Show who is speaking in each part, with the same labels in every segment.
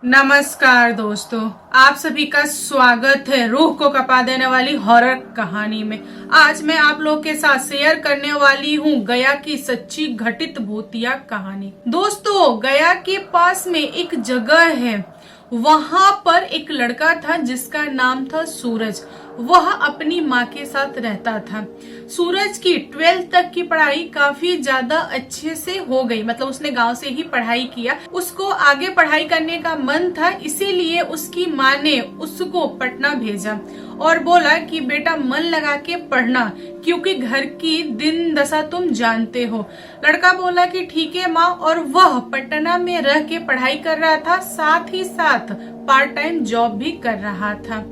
Speaker 1: नमस्कार दोस्तों, आप सभी का स्वागत है रूह को कपा देने वाली हॉरर कहानी में। आज मैं आप लोग के साथ शेयर करने वाली हूँ गया की सच्ची घटित भूतिया कहानी। दोस्तों, गया के पास में एक जगह है, वहां पर एक लड़का था जिसका नाम था सूरज। वह अपनी माँ के साथ रहता था। सूरज की 12th तक की पढ़ाई काफी ज्यादा अच्छे से हो गई, मतलब उसने गांव से ही पढ़ाई किया। उसको आगे पढ़ाई करने का मन था, इसीलिए उसकी माँ ने उसको पटना भेजा और बोला कि बेटा मन लगा के पढ़ना, क्योंकि घर की दिन दशा तुम जानते हो। लड़का बोला कि ठीक है माँ, और वह पटना में रह के पढ़ाई कर रहा था, साथ ही साथ पार्ट टाइम जॉब भी कर रहा था।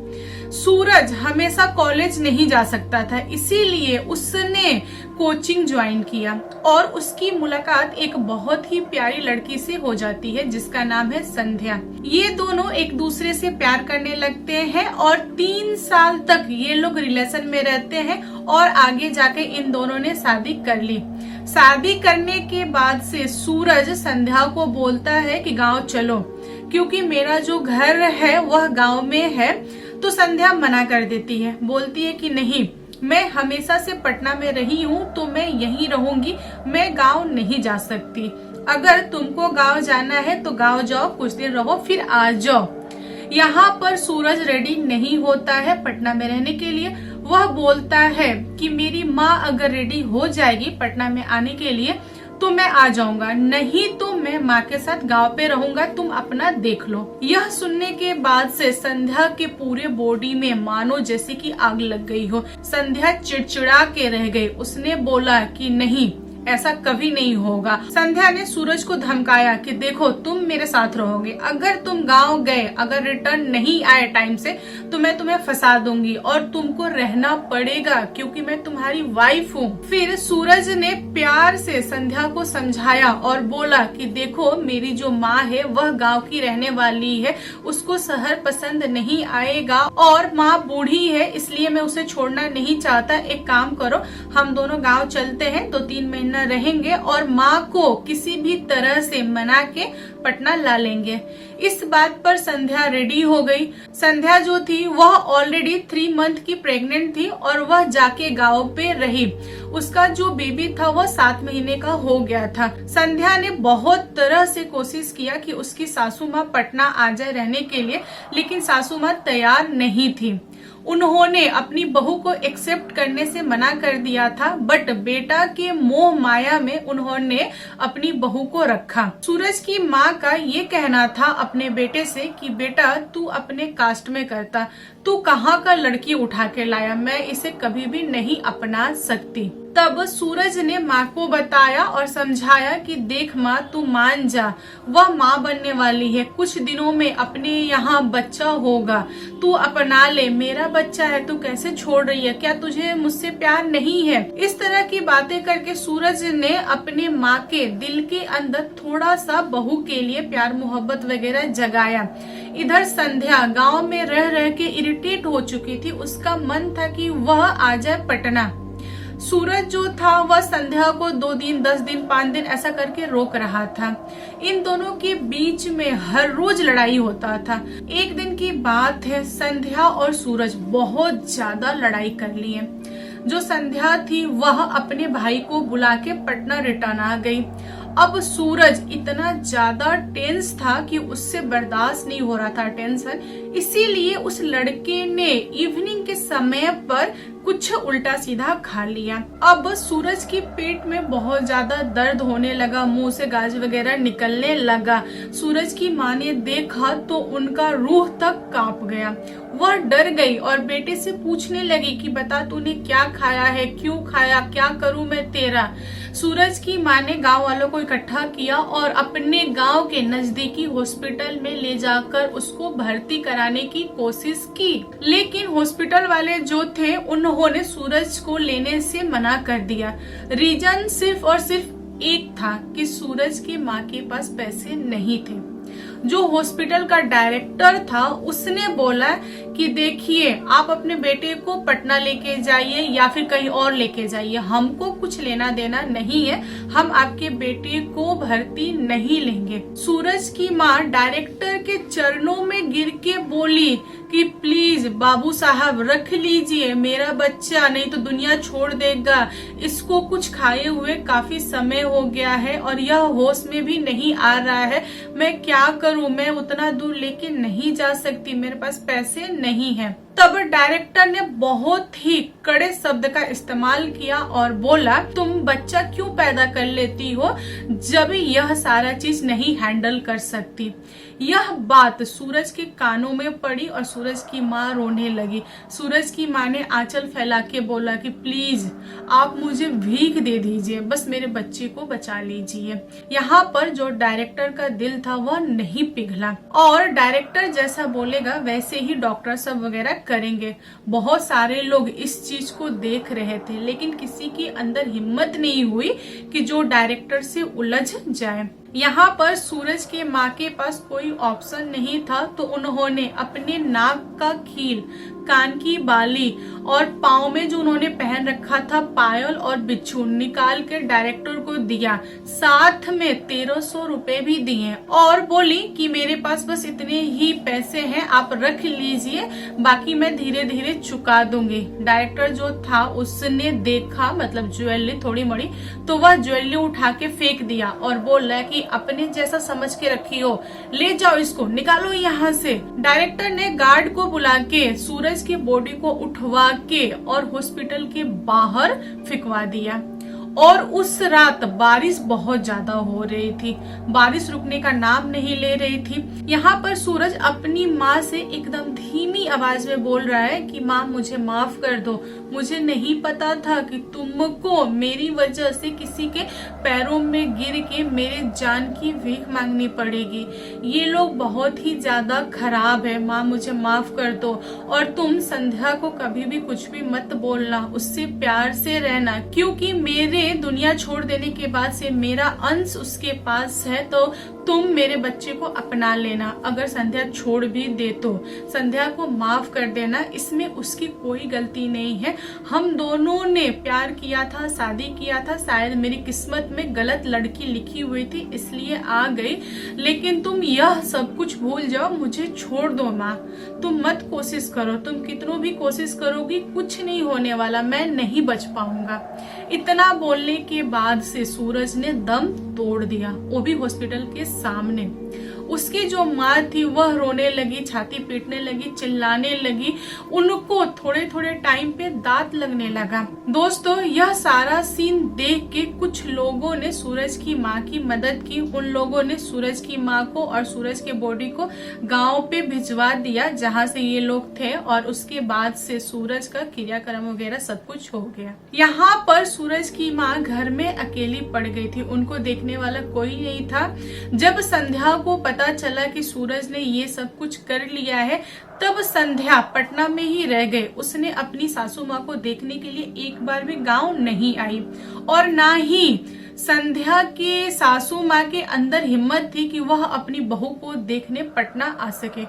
Speaker 1: सूरज हमेशा कॉलेज नहीं जा सकता था, इसीलिए उसने कोचिंग ज्वाइन किया और उसकी मुलाकात एक बहुत ही प्यारी लड़की से हो जाती है जिसका नाम है संध्या। ये दोनों एक दूसरे से प्यार करने लगते हैं और 3 साल तक ये लोग रिलेशन में रहते हैं और आगे जाके इन दोनों ने शादी कर ली। शादी करने के बाद से सूरज संध्या को बोलता है कि गांव चलो, क्योंकि मेरा जो घर है वह गांव में है। तो संध्या मना कर देती है, बोलती है कि नहीं, मैं हमेशा से पटना में रही हूँ तो मैं यहीं रहूंगी, मैं गांव नहीं जा सकती। अगर तुमको गांव जाना है तो गांव जाओ, कुछ दिन रहो, फिर आ जाओ। यहाँ पर सूरज रेडी नहीं होता है पटना में रहने के लिए। वह बोलता है कि मेरी माँ अगर रेडी हो जाएगी पटना में आने के लिए तो मैं आ जाऊंगा, नहीं तो मैं माँ के साथ गांव पे रहूंगा, तुम अपना देख लो। यह सुनने के बाद से संध्या के पूरे बॉडी में मानो जैसे कि आग लग गई हो। संध्या चिड़चिड़ा के रह गई। उसने बोला कि नहीं, ऐसा कभी नहीं होगा। संध्या ने सूरज को धमकाया कि देखो तुम मेरे साथ रहोगे, अगर तुम गांव गए, अगर रिटर्न नहीं आए टाइम से, तो मैं तुम्हें फंसा दूंगी और तुमको रहना पड़ेगा, क्योंकि मैं तुम्हारी वाइफ हूँ। फिर सूरज ने प्यार से संध्या को समझाया और बोला कि देखो मेरी जो माँ है वह गाँव की रहने वाली है, उसको शहर पसंद नहीं आएगा और माँ बूढ़ी है, इसलिए मैं उसे छोड़ना नहीं चाहता। एक काम करो, हम दोनों गाँव चलते हैं, तो 3 महीना रहेंगे और माँ को किसी भी तरह से मना के पटना ला लेंगे। इस बात पर संध्या रेडी हो गई। संध्या जो थी वह ऑलरेडी 3 मंथ की प्रेग्नेंट थी और वह जाके गांव पे रही। उसका जो बेबी था वह 7 महीने का हो गया था। संध्या ने बहुत तरह से कोशिश किया कि उसकी सासू माँ पटना आ जाए रहने के लिए, लेकिन सासू माँ तैयार नहीं थी। उन्होंने अपनी बहू को एक्सेप्ट करने से मना कर दिया था, बट बेटा के मोह माया में उन्होंने अपनी बहू को रखा। सूरज की माँ का ये कहना था अपने बेटे से कि बेटा तू अपने कास्ट में करता, तू कहाँ का लड़की उठा के लाया, मैं इसे कभी भी नहीं अपना सकती। तब सूरज ने माँ को बताया और समझाया कि देख माँ, तू मान जा, वह माँ बनने वाली है, कुछ दिनों में अपने यहाँ बच्चा होगा, तू अपना ले, मेरा बच्चा है, तू कैसे छोड़ रही है, क्या तुझे मुझसे प्यार नहीं है। इस तरह की बातें करके सूरज ने अपने माँ के दिल के अंदर थोड़ा सा बहू के लिए प्यार मोहब्बत वगैरह जगाया। इधर संध्या गांव में रह रह के इरिटेट हो चुकी थी, उसका मन था कि वह आ जाए पटना। सूरज जो था वह संध्या को 2 दिन, 10 दिन, 5 दिन ऐसा करके रोक रहा था। इन दोनों के बीच में हर रोज लड़ाई होता था। एक दिन की बात है, संध्या और सूरज बहुत ज्यादा लड़ाई कर लिए। जो संध्या थी वह अपने भाई को बुला के पटना रिटर्न आ गई। अब सूरज इतना ज्यादा टेंस था कि उससे बर्दाश्त नहीं हो रहा था टेंशन, इसीलिए उस लड़के ने इवनिंग के समय पर कुछ उल्टा सीधा खा लिया। अब सूरज की पेट में बहुत ज्यादा दर्द होने लगा, मुंह से गाज वगैरह निकलने लगा। सूरज की माँ ने देखा तो उनका रूह तक कांप गया। वह डर गई और बेटे से पूछने लगी कि बता तूने क्या खाया है, क्यों खाया, क्या करूं मैं तेरा। सूरज की माँ ने गांव वालों को इकट्ठा किया और अपने गांव के नजदीकी हॉस्पिटल में ले जाकर उसको भर्ती कराने की कोशिश की, लेकिन हॉस्पिटल वाले जो थे उन्होंने सूरज को लेने से मना कर दिया। रीजन सिर्फ और सिर्फ एक था कि सूरज की माँ के पास पैसे नहीं थे। जो हॉस्पिटल का डायरेक्टर था उसने बोला कि देखिए आप अपने बेटे को पटना लेके जाइए या फिर कहीं और लेके जाइए, हमको कुछ लेना देना नहीं है, हम आपके बेटे को भर्ती नहीं लेंगे। सूरज की माँ डायरेक्टर के चरणों में गिर के बोली कि प्लीज बाबू साहब रख लीजिए मेरा बच्चा, नहीं तो दुनिया छोड़ देगा, इसको कुछ खाए हुए काफी समय हो गया है और यह होश में भी नहीं आ रहा है, मैं क्या करूं, मैं उतना दूर लेके नहीं जा सकती, मेरे पास पैसे नहीं है। तब डायरेक्टर ने बहुत ही कड़े शब्द का इस्तेमाल किया और बोला तुम बच्चा क्यों पैदा कर लेती हो जब यह सारा चीज नहीं हैंडल कर सकती। यह बात सूरज के कानों में पड़ी और सूरज की माँ रोने लगी। सूरज की माँ ने आंचल फैला के बोला कि प्लीज आप मुझे भीख दे दीजिए, बस मेरे बच्चे को बचा लीजिए। यहाँ पर जो डायरेक्टर का दिल था वह नहीं पिघला और डायरेक्टर जैसा बोलेगा वैसे ही डॉक्टर सब वगैरह करेंगे। बहुत सारे लोग इस चीज को देख रहे थे लेकिन किसी के अंदर हिम्मत नहीं हुई कि जो डायरेक्टर से उलझ जाए। यहाँ पर सूरज के माँ के पास कोई ऑप्शन नहीं था तो उन्होंने अपने नाक का खील, कान की बाली और पाँव में जो उन्होंने पहन रखा था पायल और बिच्छू निकाल कर डायरेक्टर को दिया, साथ में 1300 रुपए भी दिए और बोली कि मेरे पास बस इतने ही पैसे हैं, आप रख लीजिए, बाकी मैं धीरे धीरे चुका दूंगी। डायरेक्टर जो था उसने देखा मतलब ज्वेलरी थोड़ी मड़ी तो वह ज्वेलरी उठा के फेंक दिया और बोला कि अपने जैसा समझ के रखी हो, ले जाओ इसको, निकालो यहाँ से। डायरेक्टर ने गार्ड को बुला के सूरज की बॉडी को उठवा के और हॉस्पिटल के बाहर फेंकवा दिया। और उस रात बारिश बहुत ज्यादा हो रही थी, बारिश रुकने का नाम नहीं ले रही थी। यहाँ पर सूरज अपनी माँ से एकदम धीमी आवाज में बोल रहा है कि माँ मुझे माफ कर दो, मुझे नहीं पता था कि तुमको मेरी वजह से किसी के पैरों में गिर के मेरे जान की भीख मांगनी पड़ेगी, ये लोग बहुत ही ज्यादा खराब है, माँ मुझे माफ कर दो। और तुम संध्या को कभी भी कुछ भी मत बोलना, उससे प्यार से रहना, क्योंकि मेरे दुनिया छोड़ देने के बाद से मेरा अंश उसके पास है, तो तुम मेरे बच्चे को अपना लेना। अगर संध्या छोड़ भी दे तो संध्या को माफ कर देना, इसमें उसकी कोई गलती नहीं है, हम दोनों ने प्यार किया था, शादी किया था, शायद मेरी किस्मत में गलत लड़की लिखी हुई थी इसलिए आ गई, लेकिन तुम यह सब कुछ भूल जाओ, मुझे छोड़ दो माँ, तुम मत कोशिश करो, तुम कितनों भी कोशिश करोगी कुछ नहीं होने वाला, मैं नहीं बच पाऊंगा। इतना बोलने के बाद से सूरज ने दम तोड़ दिया, वो भी हॉस्पिटल के सामने। उसकी जो माँ थी वह रोने लगी, छाती पीटने लगी, चिल्लाने लगी, उनको थोड़े थोड़े टाइम पे दांत लगने लगा। दोस्तों यह सारा सीन देख के कुछ लोगों ने सूरज की माँ की मदद की, उन लोगों ने सूरज की माँ को और सूरज के बॉडी को गांव पे भिजवा दिया जहाँ से ये लोग थे और उसके बाद से सूरज का क्रियाक्रम वगैरह सब कुछ हो गया। यहाँ पर सूरज की माँ घर में अकेली पड़ गई थी, उनको देखने वाला कोई नहीं था। जब संध्या को पता चला कि सूरज ने ये सब कुछ कर लिया है तब संध्या पटना में ही रह गए, उसने अपनी सासू माँ को देखने के लिए एक बार भी गांव नहीं आई और ना ही संध्या के सासू माँ के अंदर हिम्मत थी कि वह अपनी बहू को देखने पटना आ सके।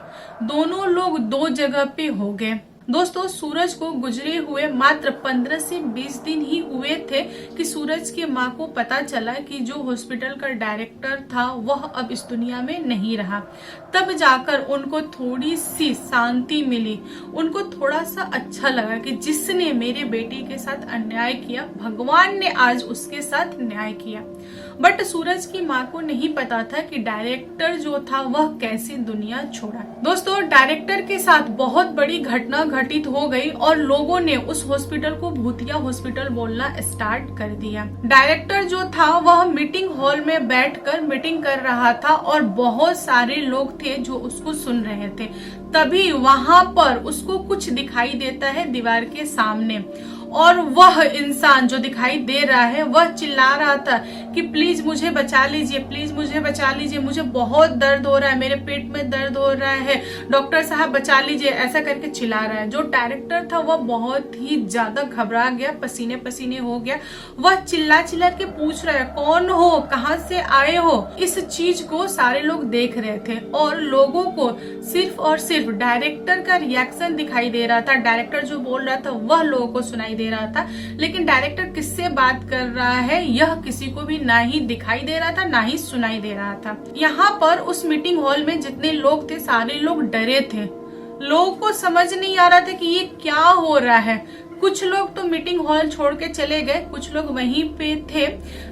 Speaker 1: दोनों लोग दो जगह पे हो गए। दोस्तों सूरज को गुजरे हुए मात्र 15 से 20 दिन ही हुए थे कि सूरज के माँ को पता चला कि जो हॉस्पिटल का डायरेक्टर था वह अब इस दुनिया में नहीं रहा। तब जाकर उनको थोड़ी सी शांति मिली, उनको थोड़ा सा अच्छा लगा कि जिसने मेरे बेटे के साथ अन्याय किया भगवान ने आज उसके साथ न्याय किया। बट सूरज की माँ को नहीं पता था कि डायरेक्टर जो था वह कैसी दुनिया छोड़ा। दोस्तों डायरेक्टर के साथ बहुत बड़ी घटना घटित हो गई और लोगों ने उस हॉस्पिटल को भूतिया हॉस्पिटल बोलना स्टार्ट कर दिया। डायरेक्टर जो था वह मीटिंग हॉल में बैठकर मीटिंग कर रहा था और बहुत सारे लोग थे जो उसको सुन रहे थे। तभी वहां पर उसको कुछ दिखाई देता है दीवार के सामने और वह इंसान जो दिखाई दे रहा है वह चिल्ला रहा था कि प्लीज मुझे बचा लीजिए, प्लीज मुझे बचा लीजिए, मुझे बहुत दर्द हो रहा है, मेरे पेट में दर्द दर्द हो रहा है, डॉक्टर साहब बचा लीजिए, ऐसा करके चिल्ला रहा है। जो डायरेक्टर था वह बहुत ही ज्यादा घबरा गया, पसीने पसीने हो गया। वह चिल्ला चिल्ला के पूछ रहा है कौन हो, कहाँ से आए हो। इस चीज को सारे लोग देख रहे थे और लोगों को सिर्फ और सिर्फ डायरेक्टर का रिएक्शन दिखाई दे रहा था। डायरेक्टर जो बोल रहा था वह लोगों को सुनाई दे रहा था, लेकिन डायरेक्टर किससे बात कर रहा है यह किसी को भी ना ही दिखाई दे रहा था ना ही सुनाई दे रहा था। यहाँ पर उस मीटिंग हॉल में जितने लोग थे सारे लोग डरे थे। लोगों को समझ नहीं आ रहा था कि ये क्या हो रहा है। कुछ लोग तो मीटिंग हॉल छोड़ के चले गए, कुछ लोग वहीं पे थे।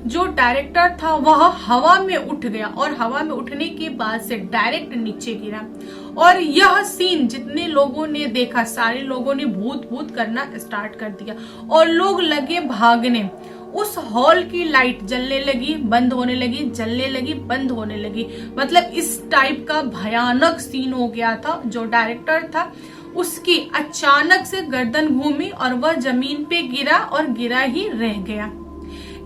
Speaker 1: जो डायरेक्टर था वह हवा में उठ गया और हवा में उठने के बाद से डायरेक्ट नीचे गिरा। और यह सीन जितने लोगों ने देखा सारे लोगों ने भूत भूत करना स्टार्ट कर दिया और लोग लगे भागने। उस हॉल की लाइट जलने लगी, बंद होने लगी, जलने लगी, बंद होने लगी। मतलब इस टाइप का भयानक सीन हो गया था। जो डायरेक्टर था उसकी अचानक से गर्दन घूमी और वह जमीन पे गिरा और गिरा ही रह गया।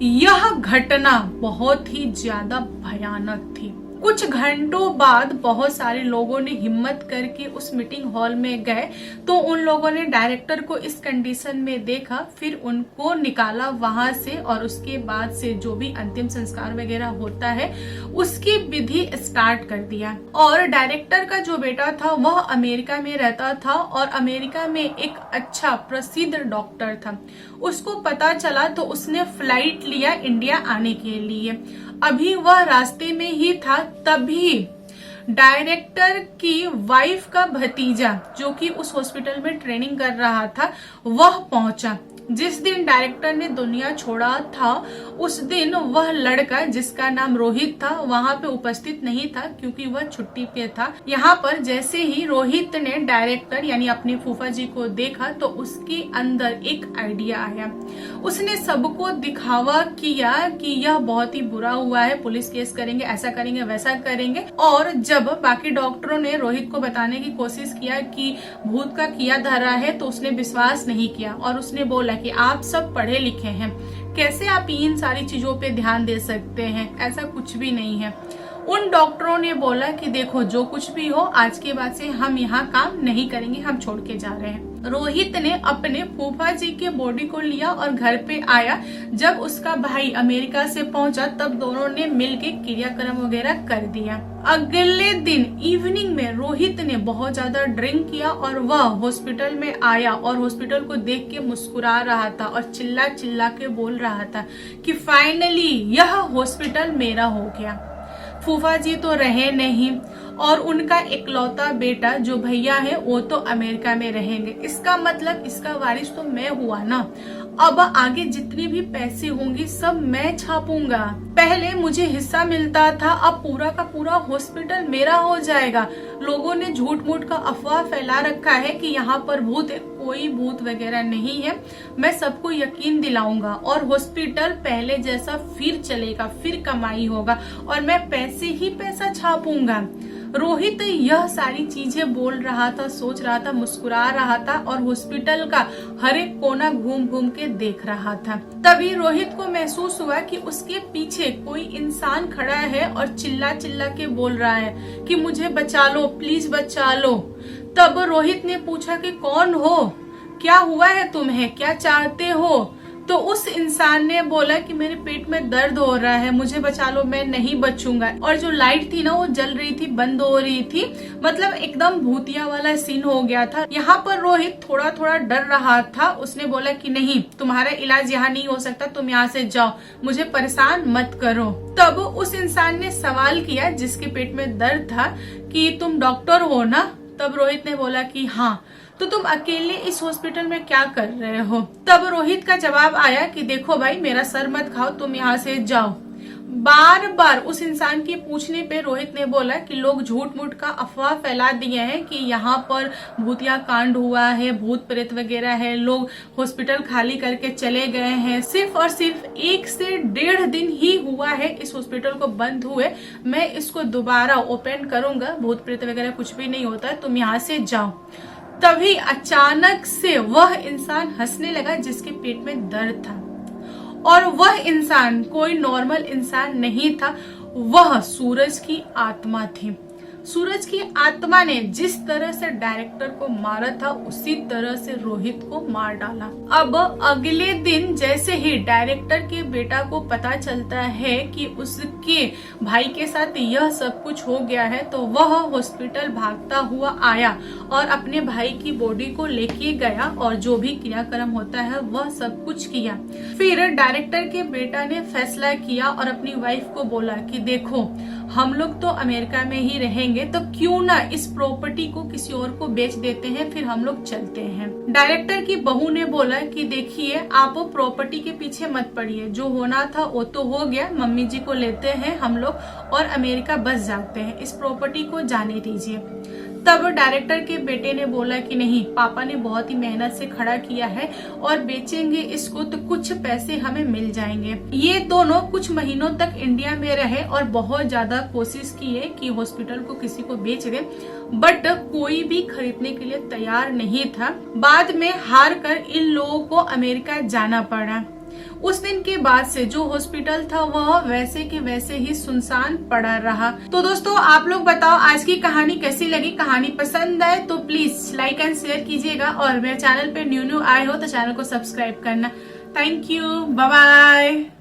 Speaker 1: यह घटना बहुत ही ज्यादा भयानक थी। कुछ घंटों बाद बहुत सारे लोगों ने हिम्मत करके उस मीटिंग हॉल में गए तो उन लोगों ने डायरेक्टर को इस कंडीशन में देखा, फिर उनको निकाला वहां से और उसके बाद से जो भी अंतिम संस्कार वगैरह होता है उसकी विधि स्टार्ट कर दिया। और डायरेक्टर का जो बेटा था वह अमेरिका में रहता था और अमेरिका में एक अच्छा प्रसिद्ध डॉक्टर था। उसको पता चला तो उसने फ्लाइट लिया इंडिया आने के लिए। अभी वह रास्ते में ही था तभी डायरेक्टर की वाइफ का भतीजा जो कि उस हॉस्पिटल में ट्रेनिंग कर रहा था वह पहुंचा। जिस दिन डायरेक्टर ने दुनिया छोड़ा था उस दिन वह लड़का जिसका नाम रोहित था वहां पे उपस्थित नहीं था क्योंकि वह छुट्टी पे था। यहाँ पर जैसे ही रोहित ने डायरेक्टर यानी अपनी फूफा जी को देखा तो उसके अंदर एक आइडिया आया। उसने सबको दिखावा किया कि यह बहुत ही बुरा हुआ है, पुलिस केस करेंगे, ऐसा करेंगे, वैसा करेंगे। और जब बाकी डॉक्टरों ने रोहित को बताने की कोशिश किया कि भूत का किया धरा है तो उसने विश्वास नहीं किया और उसने बोला कि आप सब पढ़े लिखे हैं, कैसे आप इन सारी चीजों पे ध्यान दे सकते हैं, ऐसा कुछ भी नहीं है। उन डॉक्टरों ने बोला कि देखो जो कुछ भी हो आज के बाद से हम यहाँ काम नहीं करेंगे, हम छोड़ के जा रहे हैं। रोहित ने अपने फूफा जी के बॉडी को लिया और घर पे आया। जब उसका भाई अमेरिका से पहुंचा तब दोनों ने मिलके क्रियाक्रम वगैरह कर दिया। अगले दिन इवनिंग में रोहित ने बहुत ज्यादा ड्रिंक किया और वह हॉस्पिटल में आया और हॉस्पिटल को देख के मुस्कुरा रहा था और चिल्ला चिल्ला के बोल रहा था कि फाइनली यह हॉस्पिटल मेरा हो गया। फूफा जी तो रहे नहीं और उनका इकलौता बेटा जो भैया है वो तो अमेरिका में रहेंगे। इसका मतलब इसका वारिस तो मैं हुआ ना। अब आगे जितने भी पैसे होंगे सब मैं छापूंगा। पहले मुझे हिस्सा मिलता था, अब पूरा का पूरा हॉस्पिटल मेरा हो जाएगा। लोगों ने झूठ मूठ का अफवाह फैला रखा है कि यहाँ पर भूत है, कोई भूत वगैरह नहीं है। मैं सबको यकीन दिलाऊंगा और हॉस्पिटल पहले जैसा फिर चलेगा, फिर कमाई होगा और मैं पैसे ही पैसा छापूंगा। रोहित यह सारी चीजें बोल रहा था, सोच रहा था, मुस्कुरा रहा था और हॉस्पिटल का हर एक कोना घूम घूम के देख रहा था। तभी रोहित को महसूस हुआ कि उसके पीछे कोई इंसान खड़ा है और चिल्ला चिल्ला के बोल रहा है कि मुझे बचा लो, प्लीज बचा लो। तब रोहित ने पूछा कि कौन हो, क्या हुआ है तुम्हें, क्या चाहते हो? तो उस इंसान ने बोला कि मेरे पेट में दर्द हो रहा है, मुझे बचा लो, मैं नहीं बचूंगा। और जो लाइट थी ना वो जल रही थी, बंद हो रही थी। मतलब एकदम भूतिया वाला सीन हो गया था। यहाँ पर रोहित थोड़ा थोड़ा डर रहा था। उसने बोला कि नहीं, तुम्हारा इलाज यहाँ नहीं हो सकता, तुम यहाँ से जाओ, मुझे परेशान मत करो। तब उस इंसान ने सवाल किया जिसके पेट में दर्द था कि तुम डॉक्टर हो ना? तब रोहित ने बोला कि हाँ। तो तुम अकेले इस हॉस्पिटल में क्या कर रहे हो? तब रोहित का जवाब आया कि देखो भाई, मेरा सर मत खाओ, तुम यहाँ से जाओ। बार बार उस इंसान के पूछने पे रोहित ने बोला कि लोग झूठ मूठ का अफवाह फैला दिए हैं कि यहाँ पर भूतिया कांड हुआ है, भूत प्रेत वगैरह है, लोग हॉस्पिटल खाली करके चले गए हैं। सिर्फ और सिर्फ 1 से 1.5 दिन ही हुआ है इस हॉस्पिटल को बंद हुए, मैं इसको दोबारा ओपन करूंगा, भूत प्रेत वगैरह कुछ भी नहीं होता, तुम यहाँ से जाओ। तभी अचानक से वह इंसान हंसने लगा जिसके पेट में दर्द था और वह इंसान कोई नॉर्मल इंसान नहीं था, वह सूरज की आत्मा थी। सूरज की आत्मा ने जिस तरह से डायरेक्टर को मारा था उसी तरह से रोहित को मार डाला। अब अगले दिन जैसे ही डायरेक्टर के बेटा को पता चलता है कि उसके भाई के साथ यह सब कुछ हो गया है तो वह हॉस्पिटल भागता हुआ आया और अपने भाई की बॉडी को लेके गया और जो भी क्रियाक्रम होता है वह सब कुछ किया। फिर डायरेक्टर के बेटा ने फैसला किया और अपनी वाइफ को बोला कि देखो हम लोग तो अमेरिका में ही रहेंगे तो क्यों ना इस प्रॉपर्टी को किसी और को बेच देते हैं, फिर हम लोग चलते हैं। डायरेक्टर की बहू ने बोला कि देखिए आप वो प्रॉपर्टी के पीछे मत पड़िए, जो होना था वो तो हो गया, मम्मी जी को लेते हैं हम लोग और अमेरिका बस जाते हैं, इस प्रॉपर्टी को जाने दीजिए। तब डायरेक्टर के बेटे ने बोला कि नहीं, पापा ने बहुत ही मेहनत से खड़ा किया है और बेचेंगे इसको तो कुछ पैसे हमें मिल जाएंगे। ये दोनों कुछ महीनों तक इंडिया में रहे और बहुत ज्यादा कोशिश किए कि हॉस्पिटल को किसी को बेच दे, बट कोई भी खरीदने के लिए तैयार नहीं था। बाद में हार कर इन लोगों को अमेरिका जाना पड़ा। उस दिन के बाद से जो हॉस्पिटल था वह वैसे के वैसे ही सुनसान पड़ा रहा। तो दोस्तों आप लोग बताओ आज की कहानी कैसी लगी। कहानी पसंद आए तो प्लीज लाइक एंड शेयर कीजिएगा और मेरे चैनल पे न्यू आए हो तो चैनल को सब्सक्राइब करना। Thank you, bye bye.